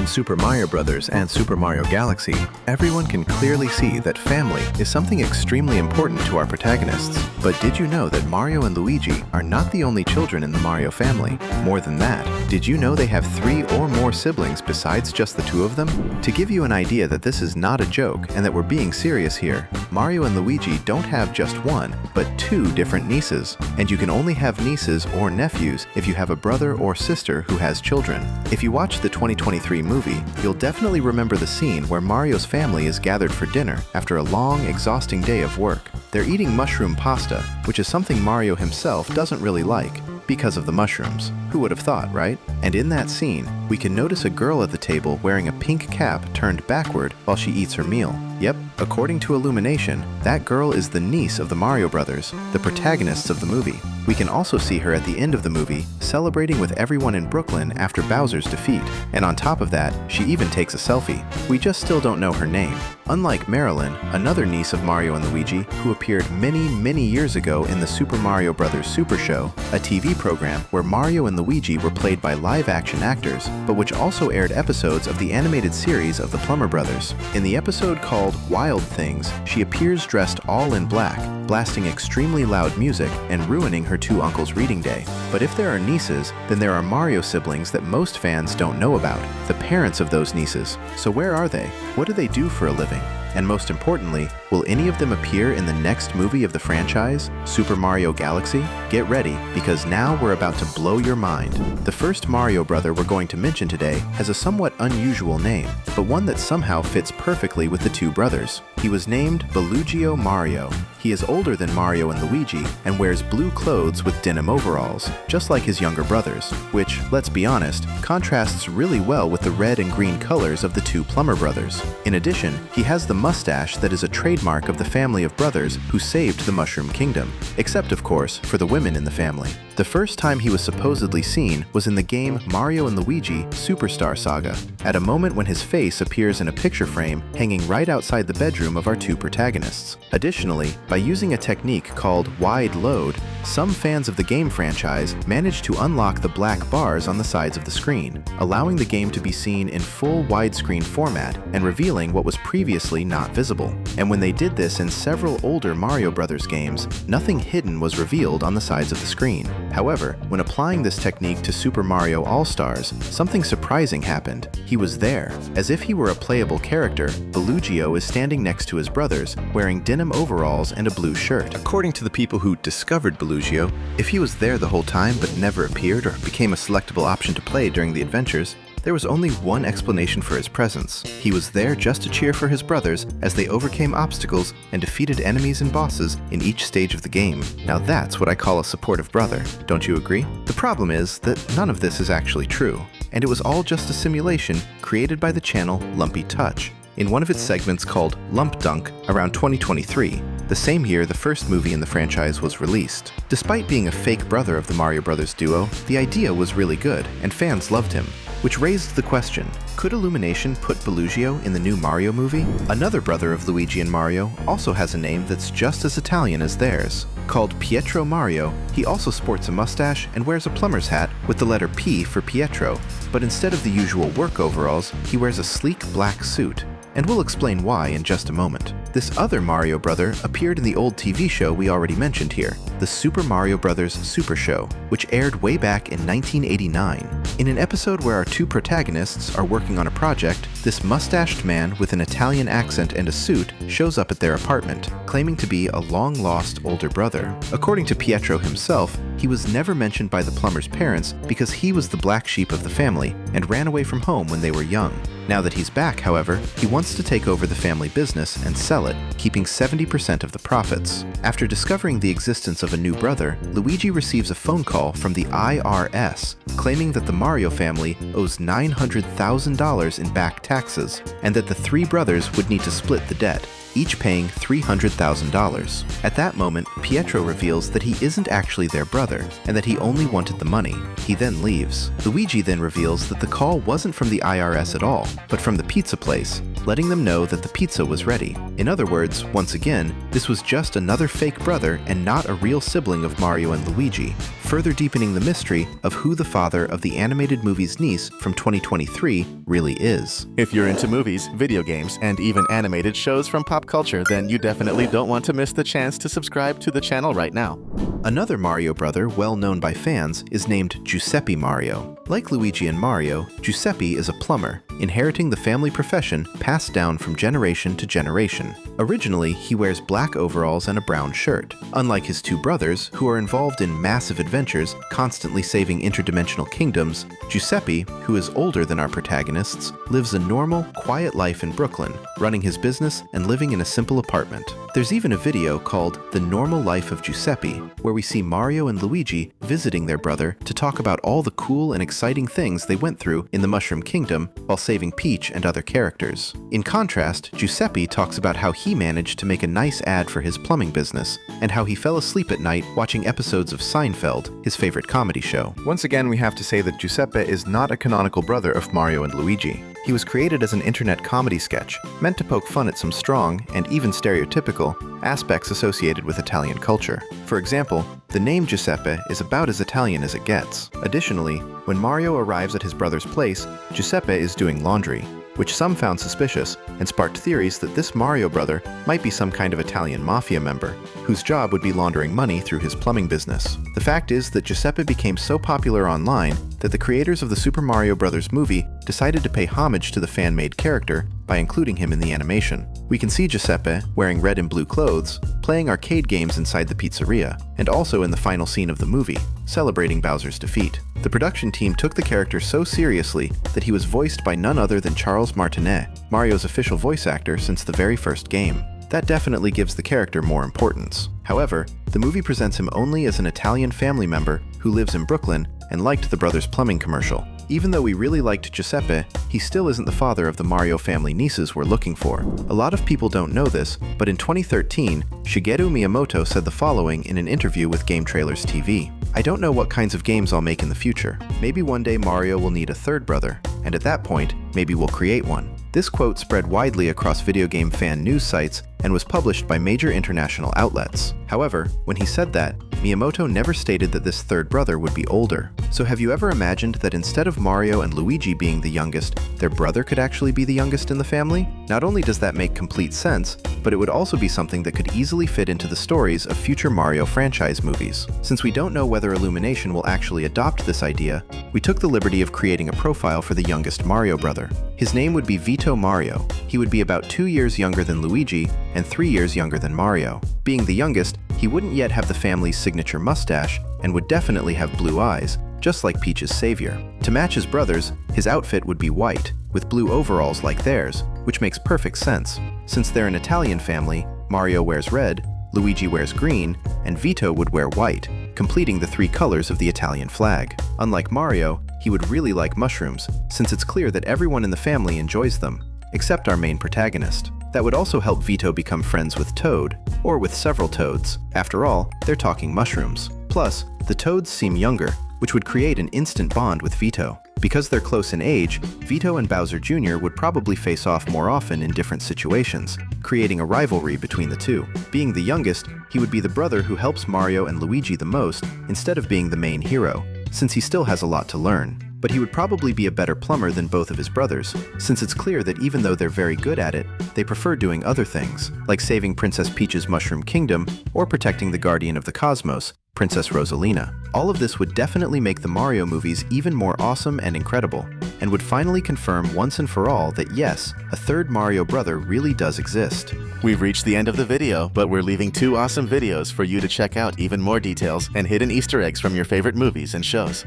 In Super Mario Bros. And Super Mario Galaxy, everyone can clearly see that family is something extremely important to our protagonists. But did you know that Mario and Luigi are not the only children in the Mario family? More than that, did you know they have 3 or more siblings besides just the 2 of them? To give you an idea that this is not a joke and that we're being serious here, Mario and Luigi don't have just 1, but 2 different nieces. And you can only have nieces or nephews if you have a brother or sister who has children. If you watch the 2023 movie, you'll definitely remember the scene where Mario's family is gathered for dinner after a long, exhausting day of work. They're eating mushroom pasta, which is something Mario himself doesn't really like, because of the mushrooms. Who would have thought, right? And in that scene, we can notice a girl at the table wearing a pink cap turned backward while she eats her meal. Yep, according to Illumination, that girl is the niece of the Mario brothers, the protagonists of the movie. We can also see her at the end of the movie, celebrating with everyone in Brooklyn after Bowser's defeat. And on top of that, she even takes a selfie. We just still don't know her name. Unlike Marilyn, another niece of Mario and Luigi, who appeared many years ago in the Super Mario Bros. Super Show, a TV program where Mario and Luigi were played by live-action actors, but which also aired episodes of the animated series of the Plumber Brothers. In the episode called Wild Things, she appears dressed all in black, blasting extremely loud music and ruining her 2 uncles' reading day. But if there are nieces, then there are Mario siblings that most fans don't know about, the parents of those nieces. So where are they? What do they do for a living? And most importantly, will any of them appear in the next movie of the franchise, Super Mario Galaxy? Get ready, because now we're about to blow your mind. The first Mario brother we're going to mention today has a somewhat unusual name, but one that somehow fits perfectly with the 2 brothers. He was named Balugio Mario. He is older than Mario and Luigi and wears blue clothes with denim overalls, just like his younger brothers, which, let's be honest, contrasts really well with the red and green colors of the 2 Plumber brothers. In addition, he has the mustache that is a trademark of the family of brothers who saved the Mushroom Kingdom, except of course for the women in the family. The first time he was supposedly seen was in the game Mario and Luigi Superstar Saga, at a moment when his face appears in a picture frame hanging right outside the bedroom of our 2 protagonists. Additionally, by using a technique called wide load, some fans of the game franchise managed to unlock the black bars on the sides of the screen, allowing the game to be seen in full widescreen format and revealing what was previously not visible. And when they did this in several older Mario Bros. Games, nothing hidden was revealed on the sides of the screen. However, when applying this technique to Super Mario All-Stars, something surprising happened. He was there. As if he were a playable character, Balugio is standing next to his brothers, wearing denim overalls and a blue shirt. According to the people who discovered Balugio, if he was there the whole time but never appeared or became a selectable option to play during the adventures, there was only one explanation for his presence. He was there just to cheer for his brothers as they overcame obstacles and defeated enemies and bosses in each stage of the game. Now that's what I call a supportive brother, don't you agree? The problem is that none of this is actually true, and it was all just a simulation created by the channel Lumpy Touch in one of its segments called Lump Dunk around 2023, the same year the first movie in the franchise was released. Despite being a fake brother of the Mario Brothers duo, the idea was really good, and fans loved him. Which raised the question, could Illumination put Balugio in the new Mario movie? Another brother of Luigi and Mario also has a name that's just as Italian as theirs. Called Pietro Mario, he also sports a mustache and wears a plumber's hat with the letter P for Pietro, but instead of the usual work overalls, he wears a sleek black suit. And we'll explain why in just a moment. This other Mario brother appeared in the old TV show we already mentioned here, the Super Mario Bros. Super Show, which aired way back in 1989. In an episode where our 2 protagonists are working on a project, this mustached man with an Italian accent and a suit shows up at their apartment, claiming to be a long-lost older brother. According to Pietro himself, he was never mentioned by the plumber's parents because he was the black sheep of the family and ran away from home when they were young. Now that he's back, however, he wants to take over the family business and sell it, keeping 70% of the profits. After discovering the existence of a new brother, Luigi receives a phone call from the IRS, claiming that the Mario family owes $900,000 in back taxes, and that the 3 brothers would need to split the debt. each paying $300,000. At that moment, Pietro reveals that he isn't actually their brother, and that he only wanted the money. He then leaves. Luigi then reveals that the call wasn't from the IRS at all, but from the pizza place, letting them know that the pizza was ready. In other words, once again, this was just another fake brother and not a real sibling of Mario and Luigi, further deepening the mystery of who the father of the animated movie's niece from 2023 really is. If you're into movies, video games, and even animated shows from pop culture, then you definitely don't want to miss the chance to subscribe to the channel right now. Another Mario brother well known by fans is named Giuseppe Mario. Like Luigi and Mario, Giuseppe is a plumber, inheriting the family profession passed down from generation to generation. Originally, he wears black overalls and a brown shirt. Unlike his two brothers, who are involved in massive adventures, constantly saving interdimensional kingdoms, Giuseppe, who is older than our protagonists, lives a normal, quiet life in Brooklyn, running his business and living in a simple apartment. There's even a video called The Normal Life of Giuseppe, where we see Mario and Luigi visiting their brother to talk about all the cool and exciting things they went through in the Mushroom Kingdom while saving Peach and other characters. In contrast, Giuseppe talks about how he managed to make a nice ad for his plumbing business, and how he fell asleep at night watching episodes of Seinfeld, his favorite comedy show. Once again, we have to say that Giuseppe is not a canonical brother of Mario and Luigi. He was created as an internet comedy sketch, meant to poke fun at some strong, and even stereotypical, aspects associated with Italian culture. For example, the name Giuseppe is about as Italian as it gets. Additionally, when Mario arrives at his brother's place, Giuseppe is doing laundry, which some found suspicious and sparked theories that this Mario brother might be some kind of Italian mafia member, whose job would be laundering money through his plumbing business. The fact is that Giuseppe became so popular online that the creators of the Super Mario Bros. Movie decided to pay homage to the fan-made character by including him in the animation. We can see Giuseppe, wearing red and blue clothes, playing arcade games inside the pizzeria, and also in the final scene of the movie, celebrating Bowser's defeat. The production team took the character so seriously that he was voiced by none other than Charles Martinet, Mario's official voice actor since the very first game. That definitely gives the character more importance. However, the movie presents him only as an Italian family member who lives in Brooklyn and liked the brothers' plumbing commercial. Even though we really liked Giuseppe, he still isn't the father of the Mario family nieces we're looking for. A lot of people don't know this, but in 2013, Shigeru Miyamoto said the following in an interview with Game Trailers TV. "I don't know what kinds of games I'll make in the future. Maybe one day Mario will need a third brother, and at that point, maybe we'll create one." This quote spread widely across video game fan news sites and was published by major international outlets. However, when he said that, Miyamoto never stated that this third brother would be older. So have you ever imagined that instead of Mario and Luigi being the youngest, their brother could actually be the youngest in the family? Not only does that make complete sense, but it would also be something that could easily fit into the stories of future Mario franchise movies. Since we don't know whether Illumination will actually adopt this idea, we took the liberty of creating a profile for the youngest Mario brother. His name would be Pietro Mario. He would be about 2 years younger than Luigi and 3 years younger than Mario. Being the youngest, he wouldn't yet have the family's signature mustache and would definitely have blue eyes, just like Peach's savior. To match his brothers, his outfit would be white, with blue overalls like theirs, which makes perfect sense. Since they're an Italian family, Mario wears red, Luigi wears green, and Vito would wear white, completing the 3 colors of the Italian flag. Unlike Mario, he would really like mushrooms, since it's clear that everyone in the family enjoys them, except our main protagonist. That would also help Vito become friends with Toad, or with several Toads. After all, they're talking mushrooms. Plus, the Toads seem younger, which would create an instant bond with Vito. Because they're close in age, Vito and Bowser Jr. would probably face off more often in different situations, creating a rivalry between the two. Being the youngest, he would be the brother who helps Mario and Luigi the most, instead of being the main hero, since he still has a lot to learn. But he would probably be a better plumber than both of his brothers, since it's clear that even though they're very good at it, they prefer doing other things, like saving Princess Peach's Mushroom Kingdom or protecting the Guardian of the Cosmos, Princess Rosalina. All of this would definitely make the Mario movies even more awesome and incredible, and would finally confirm once and for all that yes, a third Mario brother really does exist. We've reached the end of the video, but we're leaving 2 awesome videos for you to check out even more details and hidden Easter eggs from your favorite movies and shows.